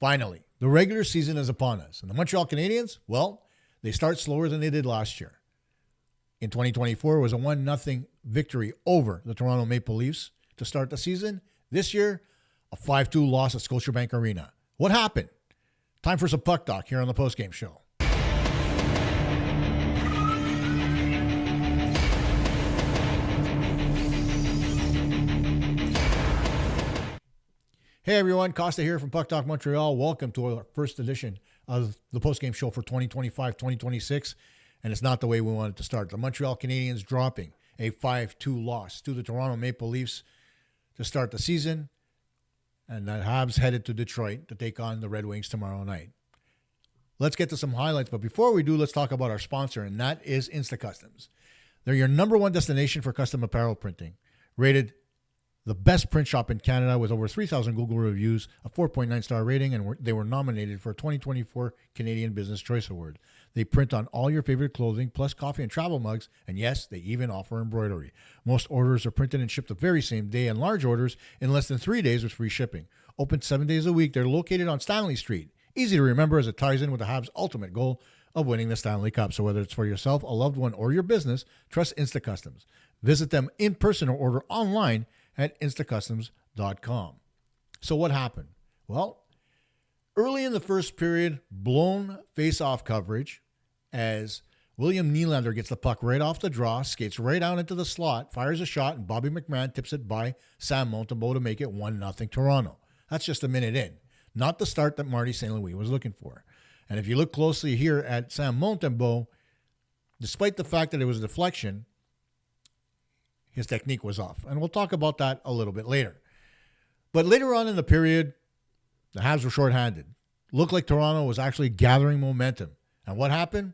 Finally, the regular season is upon us. And the Montreal Canadiens, well, they start slower than they did last year. In 2024, it was a 1-0 victory over the Toronto Maple Leafs to start the season. This year, a 5-2 loss at Scotiabank Arena. What happened? Time for some puck talk here on the postgame show. Hey everyone, Costa here from Puck Talk Montreal. Welcome to our first edition of the postgame show for 2025-2026. And it's not the way we wanted to start. The Montreal Canadiens dropping a 5-2 loss to the Toronto Maple Leafs to start the season. And the Habs headed to Detroit to take on the Red Wings tomorrow night. Let's get to some highlights. But before we do, let's talk about our sponsor, and that is Instacustoms. They're your number one destination for custom apparel printing. Rated the best print shop in Canada with over 3,000 Google reviews, a 4.9-star rating, and they were nominated for a 2024 Canadian Business Choice Award. They print on all your favorite clothing, plus coffee and travel mugs, and yes, they even offer embroidery. Most orders are printed and shipped the very same day, and large orders in less than 3 days with free shipping. Open 7 days a week, they're located on Stanley Street. Easy to remember as it ties in with the Habs' ultimate goal of winning the Stanley Cup. So whether it's for yourself, a loved one, or your business, trust Instacustoms. Visit them in person or order online at instacustoms.com. So what happened? Well, early in the first period, blown face-off coverage as William Nylander gets the puck right off the draw, skates right out into the slot, fires a shot, and Bobby McMahon tips it by Sam Montembeault to make it 1-0 Toronto. That's just a minute in. Not the start that Marty St. Louis was looking for. And if you look closely here at Sam Montembeault, despite the fact that it was a deflection, his technique was off. And we'll talk about that a little bit later. But later on in the period, the Habs were shorthanded. Looked like Toronto was actually gathering momentum. And what happened?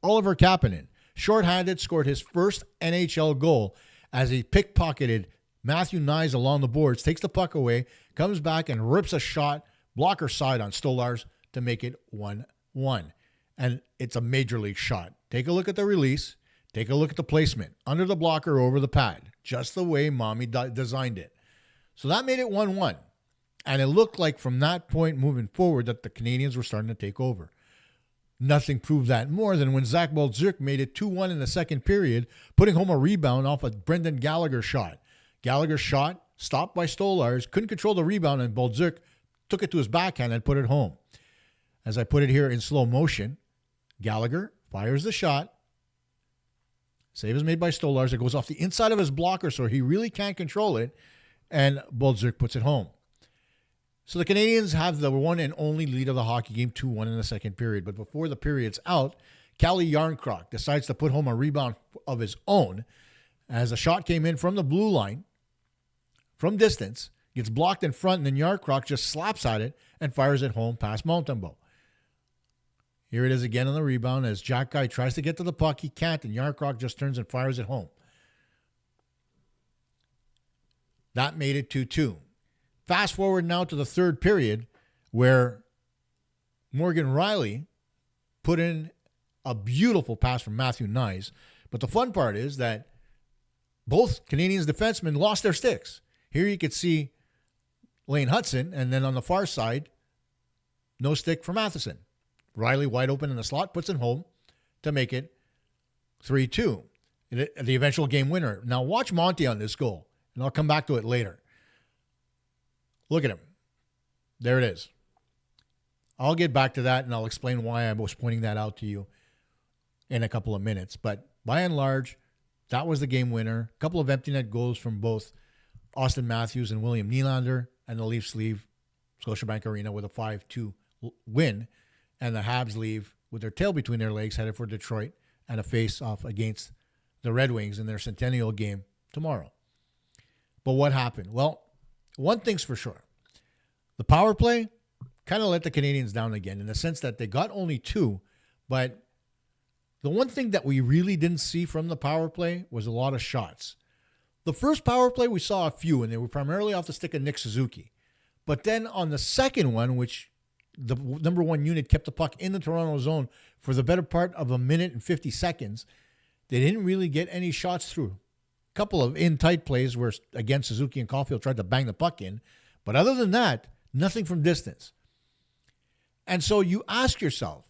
Oliver Kapanen, shorthanded, scored his first NHL goal as he pickpocketed Matthew Knies along the boards, takes the puck away, comes back and rips a shot, blocker side on Stolarz to make it 1-1. And it's a major league shot. Take a look at the release. Take a look at the placement. Under the blocker, over the pad. Just the way Mommy designed it. So that made it 1-1. And it looked like from that point moving forward that the Canadiens were starting to take over. Nothing proved that more than when Zach Bolduc made it 2-1 in the second period, putting home a rebound off a Brendan Gallagher shot. Gallagher's shot, stopped by Stolarz, couldn't control the rebound, and Bolduc took it to his backhand and put it home. As I put it here in slow motion, Gallagher fires the shot. Save is made by Stolarz. It goes off the inside of his blocker, so he really can't control it, and Bolduc puts it home. So the Canadiens have the one and only lead of the hockey game, 2-1 in the second period. But before the period's out, Calle Jarnkrok decides to put home a rebound of his own as a shot came in from the blue line, from distance, gets blocked in front, and then Jarnkrok just slaps at it and fires it home past Montembeault. Here it is again on the rebound as Jack Guy tries to get to the puck. He can't, and Jarnkrok just turns and fires it home. That made it 2-2. Fast forward now to the third period where Morgan Rielly put in a beautiful pass from Matthew Knies. But the fun part is that both Canadiens defensemen lost their sticks. Here you could see Lane Hudson, and then on the far side, no stick for Matheson. Rielly wide open in the slot, puts it home to make it 3-2. The eventual game winner. Now watch Monty on this goal, and I'll come back to it later. Look at him. There it is. I'll get back to that, and I'll explain why I was pointing that out to you in a couple of minutes. But by and large, that was the game winner. A couple of empty net goals from both Auston Matthews and William Nylander, and the Leafs leave Scotiabank Arena with a 5-2 win. And the Habs leave with their tail between their legs, headed for Detroit, and a face-off against the Red Wings in their centennial game tomorrow. But what happened? Well, one thing's for sure. The power play kind of let the Canadiens down again in the sense that they got only 2. But the one thing that we really didn't see from the power play was a lot of shots. The first power play, we saw a few, and they were primarily off the stick of Nick Suzuki. But then on the second one, which the number one unit kept the puck in the Toronto zone for the better part of a minute and 50 seconds, they didn't really get any shots through. A couple of in-tight plays where, again, Suzuki and Caufield tried to bang the puck in. But other than that, nothing from distance. And so you ask yourself,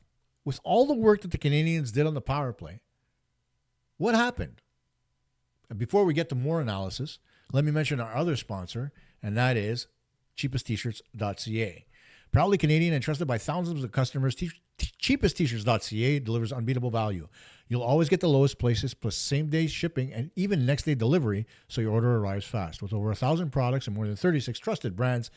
with all the work that the Canadiens did on the power play, what happened? And before we get to more analysis, let me mention our other sponsor, and that is cheapesttshirts.ca. Proudly Canadian and trusted by thousands of customers, cheapesttshirts.ca delivers unbeatable value. You'll always get the lowest places plus same-day shipping and even next-day delivery, so your order arrives fast. With over 1,000 products and more than 36 trusted brands,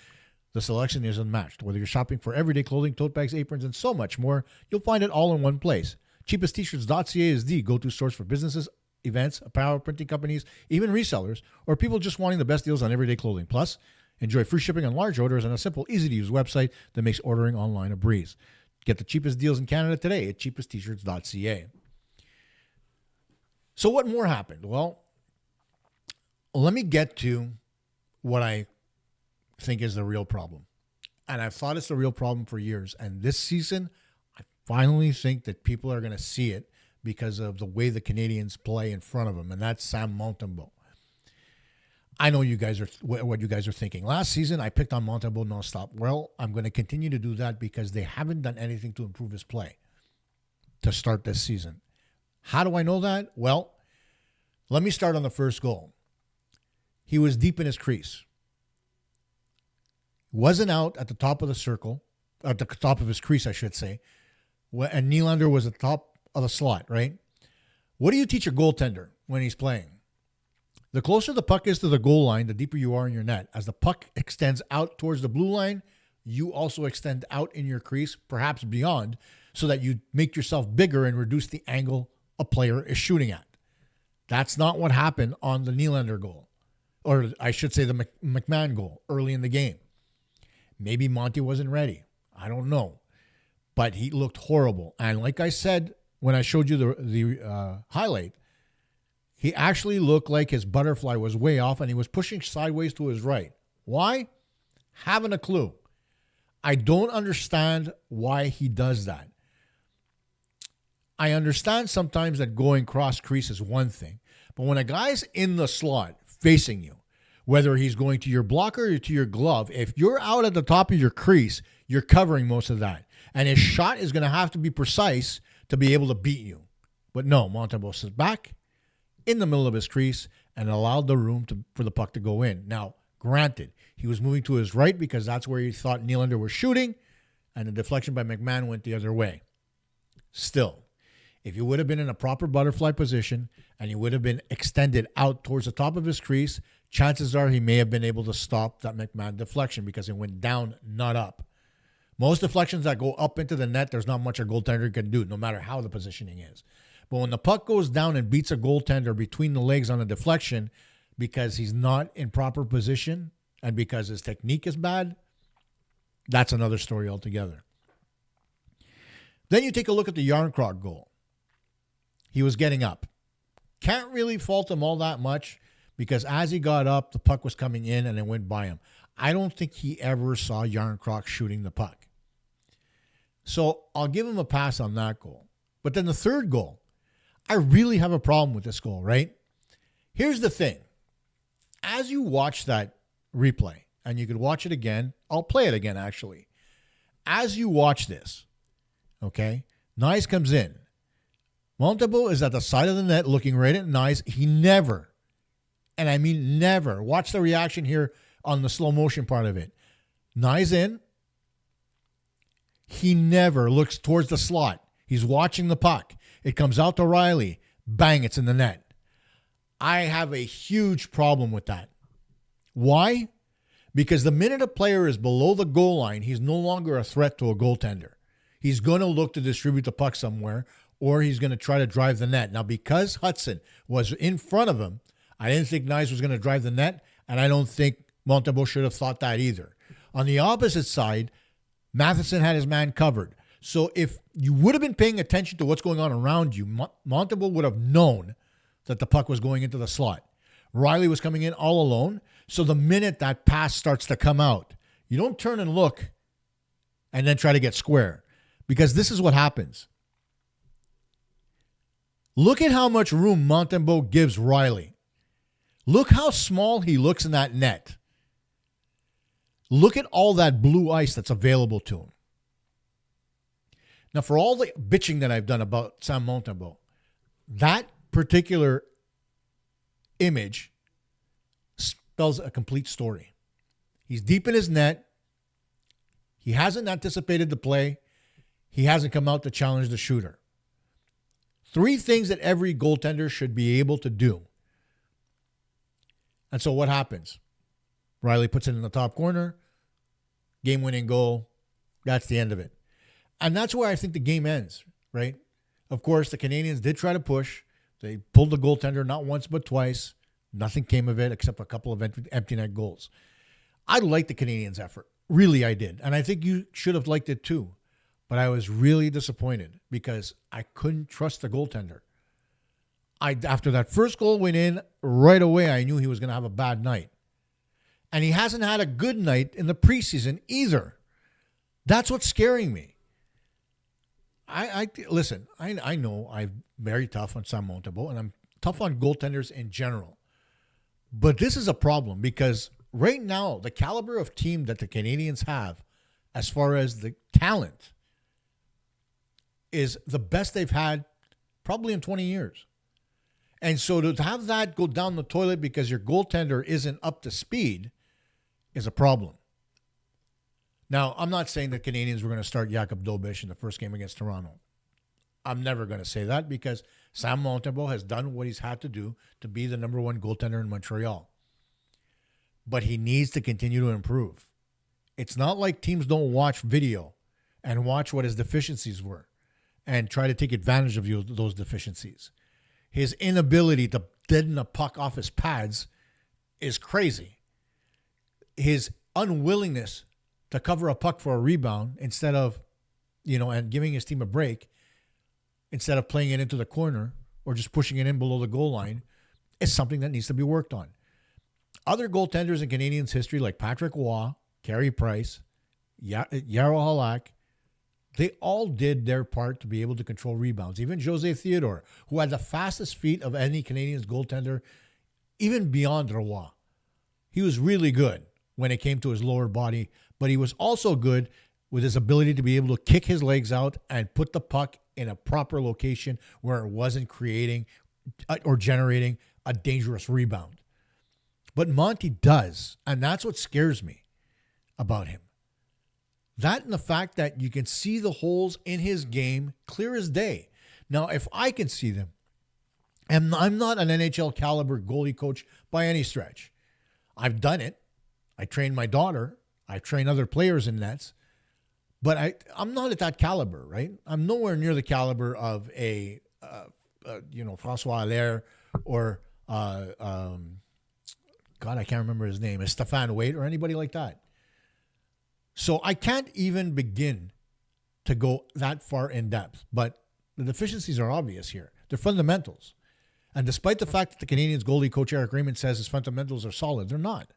the selection is unmatched. Whether you're shopping for everyday clothing, tote bags, aprons, and so much more, you'll find it all in one place. Cheapesttshirts.ca is the go-to source for businesses, events, apparel, printing companies, even resellers, or people just wanting the best deals on everyday clothing. Plus, enjoy free shipping on large orders and a simple, easy-to-use website that makes ordering online a breeze. Get the cheapest deals in Canada today at cheapesttshirts.ca. So what more happened? Well, let me get to what I think is the real problem. And I've thought it's the real problem for years. And this season, I finally think that people are going to see it because of the way the Canadiens play in front of them. And that's Sam Montembeault. I know you guys are what you guys are thinking. Last season, I picked on Montembeault nonstop. Well, I'm going to continue to do that because they haven't done anything to improve his play to start this season. How do I know that? Well, let me start on the first goal. He was deep in his crease. Wasn't out at the top of the circle, at the top of his crease, I should say. And Nylander was at the top of the slot, right? What do you teach a goaltender when he's playing? The closer the puck is to the goal line, the deeper you are in your net. As the puck extends out towards the blue line, you also extend out in your crease, perhaps beyond, so that you make yourself bigger and reduce the angle a player is shooting at. That's not what happened on the Nylander goal, or I should say the McMahon goal early in the game. Maybe Monty wasn't ready. I don't know. But he looked horrible. And like I said when I showed you the highlight, he actually looked like his butterfly was way off and he was pushing sideways to his right. Why? Haven't a clue. I don't understand why he does that. I understand sometimes that going cross crease is one thing, but when a guy's in the slot facing you, whether he's going to your blocker or to your glove, if you're out at the top of your crease, you're covering most of that. And his shot is going to have to be precise to be able to beat you. But no, Montembeault sits back in the middle of his crease and allowed the room for the puck to go in. Now, granted, he was moving to his right because that's where he thought Nylander was shooting, and the deflection by McMahon went the other way. Still, if you would have been in a proper butterfly position and he would have been extended out towards the top of his crease, chances are he may have been able to stop that McMahon deflection because it went down, not up. Most deflections that go up into the net, there's not much a goaltender can do, no matter how the positioning is. But when the puck goes down and beats a goaltender between the legs on a deflection because he's not in proper position and because his technique is bad, that's another story altogether. Then you take a look at the Järnkrok goal. He was getting up. Can't really fault him all that much because as he got up, the puck was coming in and it went by him. I don't think he ever saw Järnkrok shooting the puck. So I'll give him a pass on that goal. But then the third goal, I really have a problem with this goal, right? Here's the thing. As you watch that replay, and you could watch it again, I'll play it again actually. As you watch this, okay, Nyes comes in. Montembeault is at the side of the net looking right at Nyes. He never, and I mean never, watch the reaction here on the slow motion part of it. Nyes in. He never looks towards the slot. He's watching the puck. It comes out to Riley. Bang, it's in the net. I have a huge problem with that. Why? Because the minute a player is below the goal line, he's no longer a threat to a goaltender. He's going to look to distribute the puck somewhere, or he's going to try to drive the net. Now, because Hudson was in front of him, I didn't think Nyes was going to drive the net, and I don't think Montembeault should have thought that either. On the opposite side, Matheson had his man covered. So if you would have been paying attention to what's going on around you, Montembeault would have known that the puck was going into the slot. Riley was coming in all alone. So the minute that pass starts to come out, you don't turn and look and then try to get square, because this is what happens. Look at how much room Montembeault gives Riley. Look how small he looks in that net. Look at all that blue ice that's available to him. Now, for all the bitching that I've done about Sam Montembeault, that particular image spells a complete story. He's deep in his net. He hasn't anticipated the play. He hasn't come out to challenge the shooter. 3 things that every goaltender should be able to do. And so what happens? Riley puts it in the top corner. Game-winning goal. That's the end of it. And that's where I think the game ends, right? Of course, the Canadiens did try to push. They pulled the goaltender not once but twice. Nothing came of it except a couple of empty net goals. I liked the Canadiens' effort. Really, I did. And I think you should have liked it too. But I was really disappointed because I couldn't trust the goaltender. After that first goal went in, right away I knew he was going to have a bad night. And he hasn't had a good night in the preseason either. That's what's scaring me. Listen, I know I'm very tough on Sam Montembeault, and I'm tough on goaltenders in general. But this is a problem because right now, the caliber of team that the Canadiens have, as far as the talent, is the best they've had probably in 20 years. And so to have that go down the toilet because your goaltender isn't up to speed is a problem. Now, I'm not saying the Canadiens were going to start Jakub Dobeš in the first game against Toronto. I'm never going to say that because Sam Montembeault has done what he's had to do to be the number 1 goaltender in Montreal. But he needs to continue to improve. It's not like teams don't watch video and watch what his deficiencies were and try to take advantage of those deficiencies. His inability to deaden a puck off his pads is crazy. His unwillingness to cover a puck for a rebound instead of, and giving his team a break instead of playing it into the corner or just pushing it in below the goal line is something that needs to be worked on. Other goaltenders in Canadiens history like Patrick Waugh, Carey Price, Jaro Halak, they all did their part to be able to control rebounds. Even Jose Theodore, who had the fastest feet of any Canadiens goaltender, even beyond Roy. He was really good when it came to his lower body, but he was also good with his ability to be able to kick his legs out and put the puck in a proper location where it wasn't creating or generating a dangerous rebound. But Monty does, and that's what scares me about him. That and the fact that you can see the holes in his game clear as day. Now, if I can see them, and I'm not an NHL caliber goalie coach by any stretch. I've done it. I trained my daughter. I train other players in nets. But I'm not at that caliber, right? I'm nowhere near the caliber of a François Allaire or God, I can't remember his name. Is Stéphane Waite or anybody like that. So I can't even begin to go that far in depth. But the deficiencies are obvious here. They're fundamentals. And despite the fact that the Canadiens goalie coach Eric Raymond says his fundamentals are solid, they're not.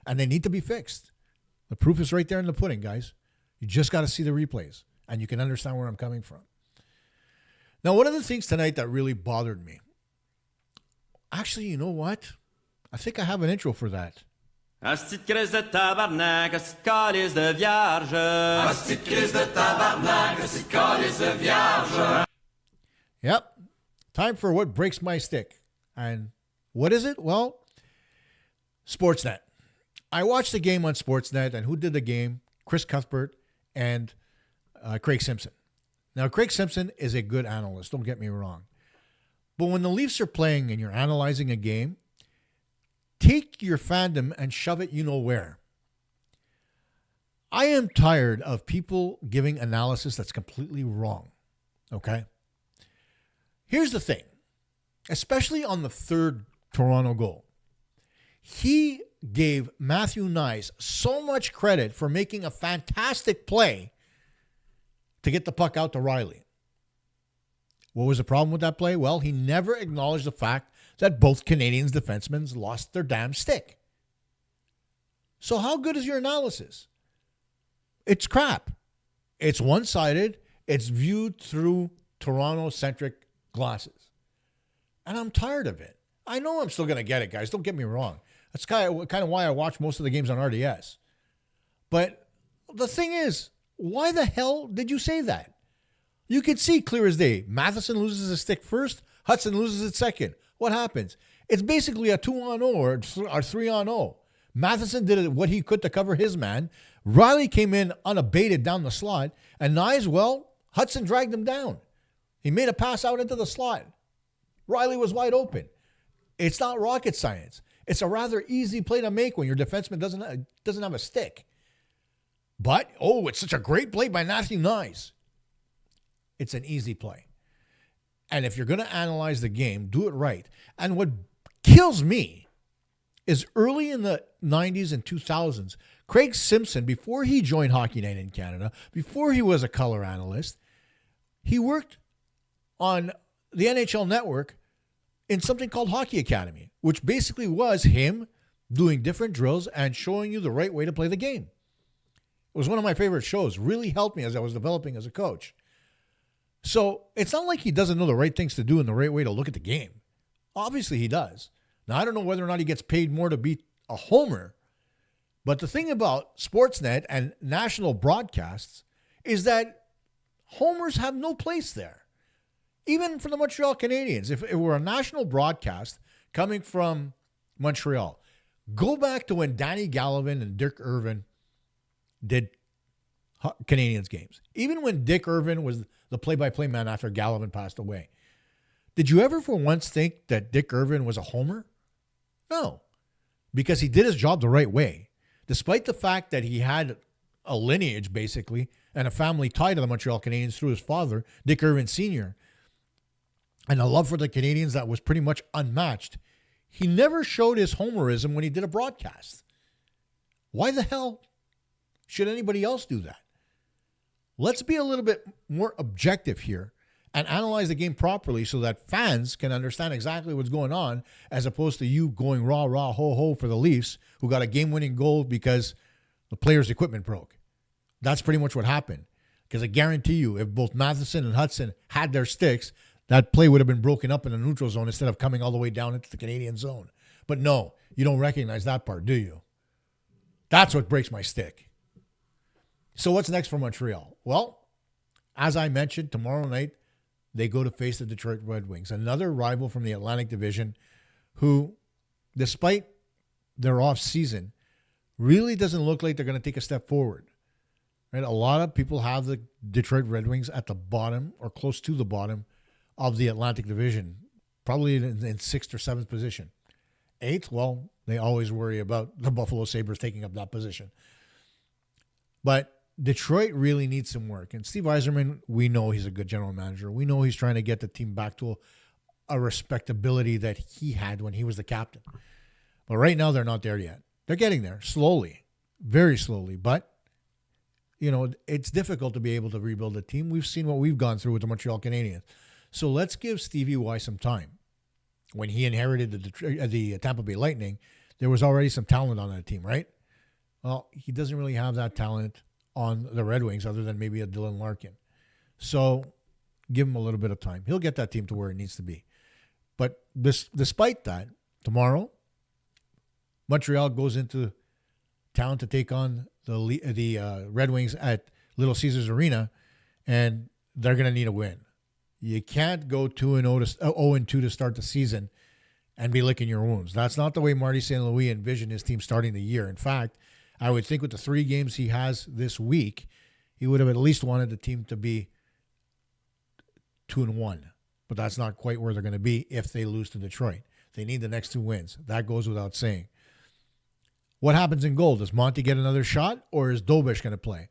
And they need to be fixed. The proof is right there in the pudding, guys. You just got to see the replays, and you can understand where I'm coming from. Now, one of the things tonight that really bothered me, actually, you know what? I think I have an intro for that. Asti de crise de tabarnak, asti de calice de vierge. Asti de crise de tabarnak, asti de calice de vierge. Yep. Time for what breaks my stick. And what is it? Well, Sportsnet. I watched the game on Sportsnet, and who did the game? Chris Cuthbert and Craig Simpson. Now, Craig Simpson is a good analyst, don't get me wrong. But when the Leafs are playing and you're analyzing a game, take your fandom and shove it you know where. I am tired of people giving analysis that's completely wrong, okay? Here's the thing, especially on the third Toronto goal. He gave Matthew Knies so much credit for making a fantastic play to get the puck out to Riley. What was the problem with that play? Well, he never acknowledged the fact that both Canadiens defensemen lost their damn stick. So how good is your analysis? It's crap. It's one-sided. It's viewed through Toronto-centric glasses. And I'm tired of it. I know I'm still going to get it, guys. Don't get me wrong. That's kind of why I watch most of the games on RDS. But the thing is, why the hell did you say that? You could see clear as day. Matheson loses his stick first. Hudson loses it second. What happens? It's basically a 2-on-0 or 3-on-0. Matheson did what he could to cover his man. Riley came in unabated down the slot. And Nyes, well, Hudson dragged him down. He made a pass out into the slot. Riley was wide open. It's not rocket science. It's a rather easy play to make when your defenseman doesn't have a stick. But, it's such a great play by Matthew Nyes. It's an easy play. And if you're going to analyze the game, do it right. And what kills me is early in the 90s and 2000s, Craig Simpson, before he joined Hockey Night in Canada, before he was a color analyst, he worked on the NHL Network in something called Hockey Academy, which basically was him doing different drills and showing you the right way to play the game. It was one of my favorite shows. Really helped me as I was developing as a coach. So it's not like he doesn't know the right things to do and the right way to look at the game. Obviously he does. Now, I don't know whether or not he gets paid more to be a homer, but the thing about Sportsnet and national broadcasts is that homers have no place there. Even for the Montreal Canadiens, if it were a national broadcast coming from Montreal, go back to when Danny Gallivan and Dick Irvin did Canadiens games. Even when Dick Irvin was the play-by-play man after Gallivan passed away. Did you ever for once think that Dick Irvin was a homer? No, because he did his job the right way. Despite the fact that he had a lineage, basically, and a family tie to the Montreal Canadiens through his father, Dick Irvin Sr., and a love for the Canadiens that was pretty much unmatched, he never showed his homerism when he did a broadcast. Why the hell should anybody else do that? Let's be a little bit more objective here and analyze the game properly so that fans can understand exactly what's going on, as opposed to you going rah, rah, ho, ho for the Leafs, who got a game-winning goal because the player's equipment broke. That's pretty much what happened. Because I guarantee you, if both Matheson and Hudson had their sticks, that play would have been broken up in the neutral zone instead of coming all the way down into the Canadian zone. But no, you don't recognize that part, do you? That's what breaks my stick. So what's next for Montreal? Well, as I mentioned, tomorrow night, they go to face the Detroit Red Wings, another rival from the Atlantic Division who, despite their off season, really doesn't look like they're going to take a step forward. Right? A lot of people have the Detroit Red Wings at the bottom or close to the bottom of the Atlantic Division, probably in sixth or seventh position. Eighth, well, they always worry about the Buffalo Sabres taking up that position. But Detroit really needs some work. And Steve Yzerman, we know he's a good general manager. We know he's trying to get the team back to a respectability that he had when he was the captain. But right now, they're not there yet. They're getting there slowly, very slowly. But, it's difficult to be able to rebuild a team. We've seen what we've gone through with the Montreal Canadiens. So let's give Stevie Y some time. When he inherited the Tampa Bay Lightning, there was already some talent on that team, right? Well, he doesn't really have that talent on the Red Wings other than maybe a Dylan Larkin. So give him a little bit of time. He'll get that team to where it needs to be. But despite that, tomorrow, Montreal goes into town to take on the Red Wings at Little Caesars Arena, and they're going to need a win. You can't go 0-2 to start the season and be licking your wounds. That's not the way Marty St. Louis envisioned his team starting the year. In fact, I would think with the 3 games he has this week, he would have at least wanted the team to be 2-1. But that's not quite where they're going to be if they lose to Detroit. They need the next 2 wins. That goes without saying. What happens in goal? Does Monty get another shot, or is Dobish going to play?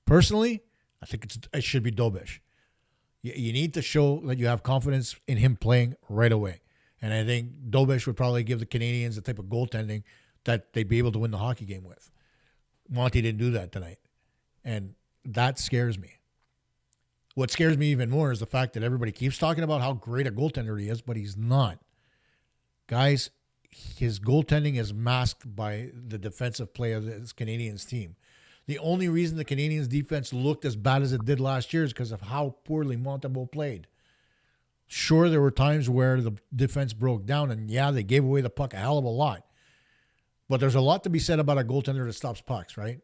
Personally, I think it should be Dobish. You need to show that you have confidence in him playing right away. And I think Dobish would probably give the Canadiens the type of goaltending that they'd be able to win the hockey game with. Monty didn't do that tonight. And that scares me. What scares me even more is the fact that everybody keeps talking about how great a goaltender he is, but he's not. Guys, his goaltending is masked by the defensive play of this Canadiens team. The only reason the Canadiens defense looked as bad as it did last year is because of how poorly Montembeault played. Sure, there were times where the defense broke down, and yeah, they gave away the puck a hell of a lot. But there's a lot to be said about a goaltender that stops pucks, right?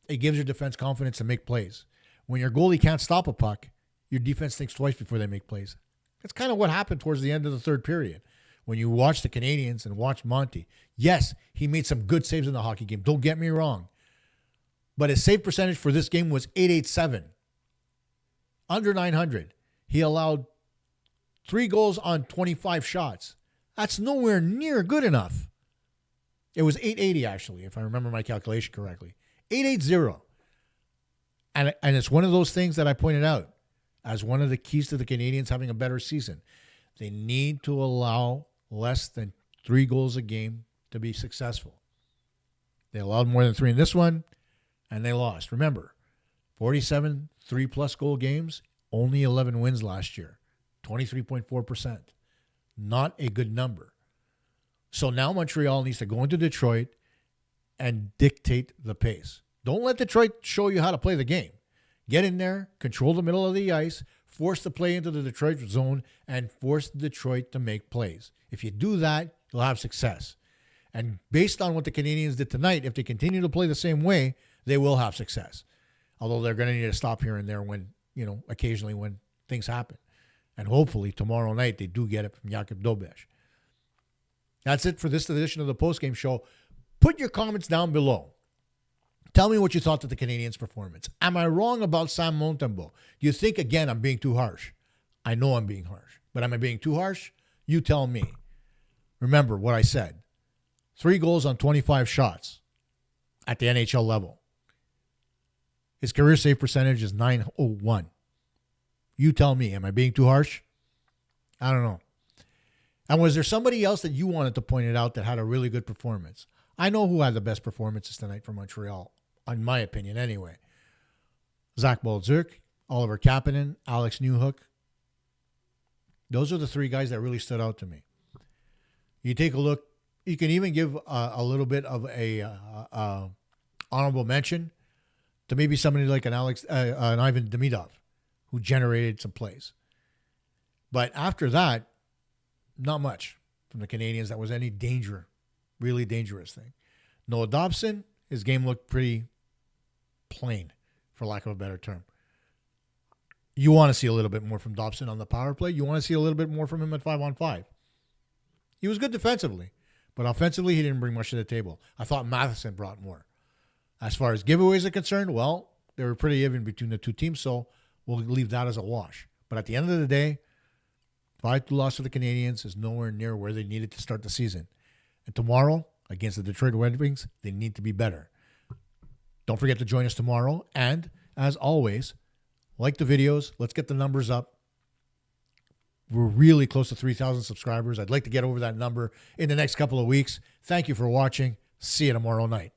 It gives your defense confidence to make plays. When your goalie can't stop a puck, your defense thinks twice before they make plays. That's kind of what happened towards the end of the third period. When you watch the Canadiens and watch Monty, yes, he made some good saves in the hockey game. Don't get me wrong. But his save percentage for this game was .887. Under 900. He allowed 3 goals on 25 shots. That's nowhere near good enough. It was .880, actually, if I remember my calculation correctly. .880. And it's one of those things that I pointed out as one of the keys to the Canadiens having a better season. They need to allow less than 3 goals a game to be successful. They allowed more than 3 in this one, and they lost. Remember, 47 3-plus goal games, only 11 wins last year, 23.4%. Not a good number. So now Montreal needs to go into Detroit and dictate the pace. Don't let Detroit show you how to play the game. Get in there, control the middle of the ice, force the play into the Detroit zone, and force Detroit to make plays. If you do that, you'll have success. And based on what the Canadiens did tonight, if they continue to play the same way, they will have success. Although they're going to need to stop here and there when, occasionally when things happen. And hopefully tomorrow night they do get it from Jakub Dobeš. That's it for this edition of the postgame show. Put your comments down below. Tell me what you thought of the Canadiens' performance. Am I wrong about Sam Montembeault? Do you think, again, I'm being too harsh? I know I'm being harsh. But am I being too harsh? You tell me. Remember what I said. 3 goals on 25 shots at the NHL level. His career save percentage is .901. You tell me. Am I being too harsh? I don't know. And was there somebody else that you wanted to point it out that had a really good performance? I know who had the best performances tonight for Montreal, in my opinion anyway. Zach Bolduc, Oliver Kapanen, Alex Newhook. Those are the 3 guys that really stood out to me. You take a look. You can even give a little bit of a honorable mention to maybe somebody like an Ivan Demidov, who generated some plays. But after that, not much from the Canadiens that was any danger, really dangerous thing. Noah Dobson, his game looked pretty plain, for lack of a better term. You want to see a little bit more from Dobson on the power play. You want to see a little bit more from him at 5-on-5. He was good defensively, but offensively, he didn't bring much to the table. I thought Matheson brought more. As far as giveaways are concerned, well, they were pretty even between the two teams, so we'll leave that as a wash. But at the end of the day, 5-2 loss to the Canadiens is nowhere near where they needed to start the season. And tomorrow, against the Detroit Red Wings, they need to be better. Don't forget to join us tomorrow. And, as always, like the videos. Let's get the numbers up. We're really close to 3,000 subscribers. I'd like to get over that number in the next couple of weeks. Thank you for watching. See you tomorrow night.